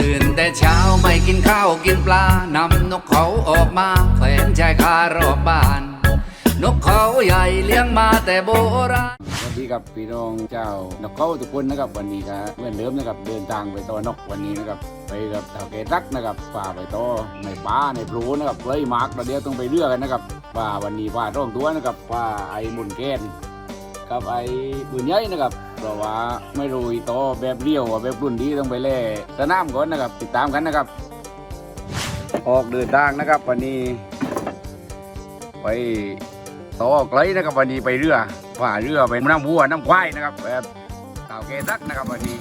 ตื่นแต่เช้าไม่กินข้าวกินปลานำนกเขาออกมาแขวนชายคารอบบ้านนกเขาใหญ่เลี้ยงมาแต่โบราณสวัสดีครับพี่น้องเจ้านกเขาทุกคนนะครับวันนี้ครับเหมือนเดิมนะครับเดินทางไปตัวนกวันนี้นะครับไปกับเต่าแกรักนะครับป่าไปต่อในป่าในโพรงนะครับเลยมาร์กเราเดียวต้องไปเลือกกันนะครับว่าวันนี้ว่าร่องตัวนะครับว่าไอ้มุนแกนกับไอ้ปืนใหญ่นะครับเพราะว่าไม่รู้อีโตแบบเลี้ยวแบบรุ่นนี้ต้องไปเล่สนามก่อนนะครับติดตามกันนะครับออกเดินทางนะครับวันนี้ไปต่อไกลนะครับวันนี้ไปเรือว่าเรือไปน้ำวัวน้ำควายนะครับแบบเต่าแกซักนะครับวันนี้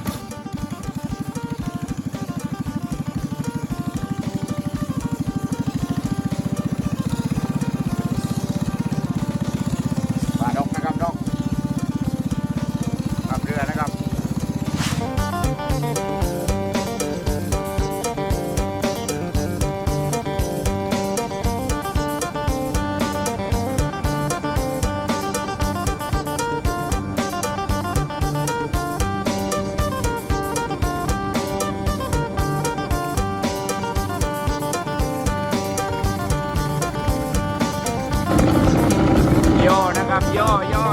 ป่าดอกนะครับดอกขับเรือนะครับย่อนะครับย่อย่อ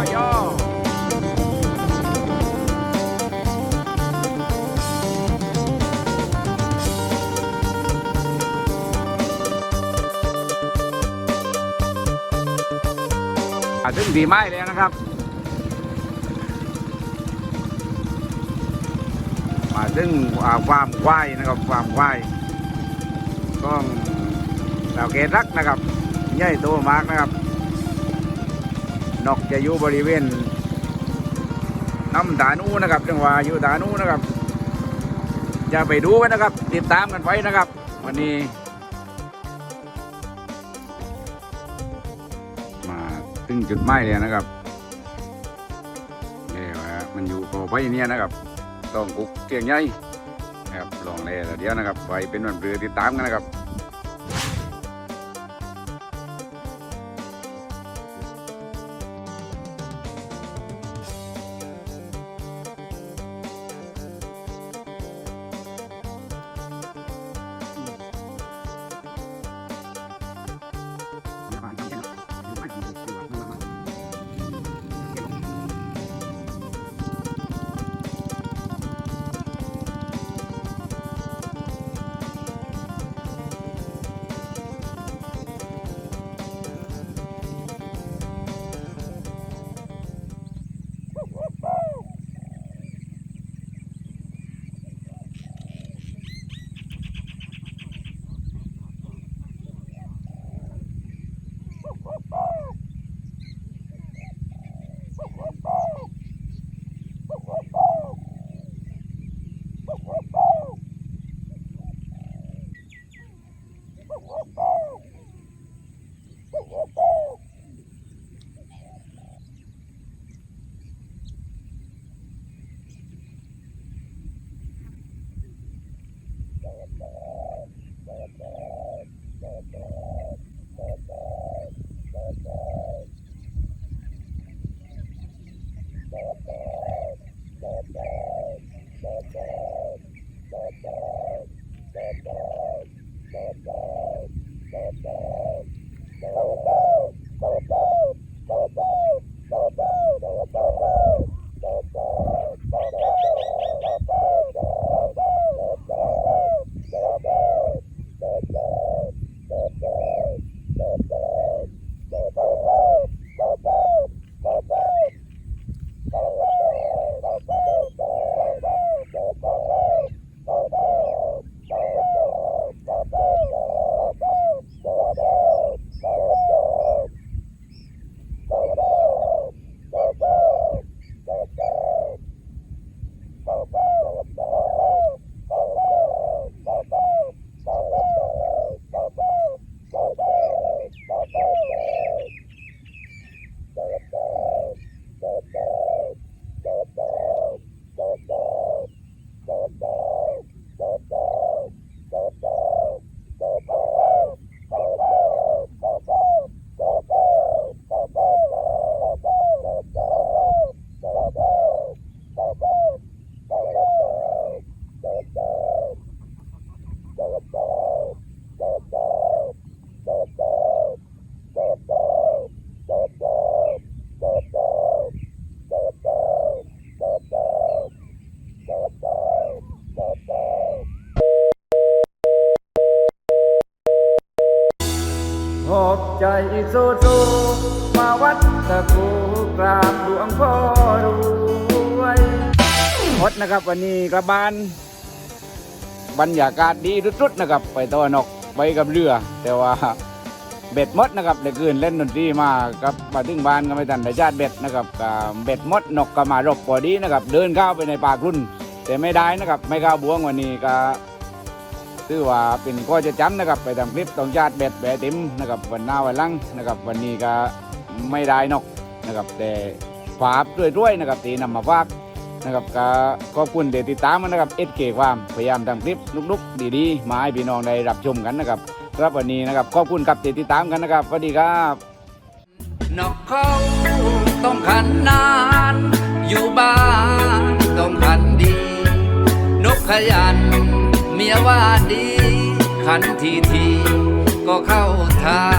ถึงดีไม้แล้วนะครับมาถึงฟาร์มควายนะครับฟาร์มควายก็เราเกรักนะครับใหญ่โตมากนะครับนกจะอยู่บริเวณน้ำตานูนะครับจังหวะอยู่ตานูนะครับจะไปดูกันนะครับติดตามกันไปนะครับวันนี้มาถึงจุดหมายเลยนะครับเนี่ยมันอยู่ก่อไฟเนี่ยนะครับต้องกุกเกียงใหญ่ครับลองเลยเดี๋ยวนะครับไปเป็นวันเรือติดตามกันนะครับ อบใจโซโซมาวัดตะกูกราบหลวงพ่อรวยหมดนะครับวันนี้กระบาลบรรยากาศดีสุดๆนะครับไปตะวันออกไปกับเรือแต่ว่าเบ็ดมดนะครับได้คืนเล่นดนตรีมากับมาถึงบ้านก็ไม่ทันได้ชาติเบ็ดนะครับเบ็ดมดนกก็มารบพอดีนะครับเดินเข้าไปในป่ารุ่นแต่ไม่ได้นะครับไม่เข้าบ่วงวันนี้ก็ถือว่าเป็นข้อจะจำนะครับไปทำคลิปต้องชาติเบ็ดแบติมนะครับวันหน้าวันหลังนะครับวันนี้ก็ไม่ได้นกนะครับแต่ฝาบด้วยๆนะครับตีนำมาฝากนะครับก็ขอบคุณที่ติดตามมันนะครับเกความพยายามทำคลิปลุกๆดีๆมาให้พี่น้องได้รับชมกันนะครับครับวันนี้นะครับขอบคุณกับติดตามกันนะครับสวัสดีครับนกเขาต้องขันนานอยู่บ้านต้องขันดีนกขยันเมียว่าดีขันทีก็เข้าทาง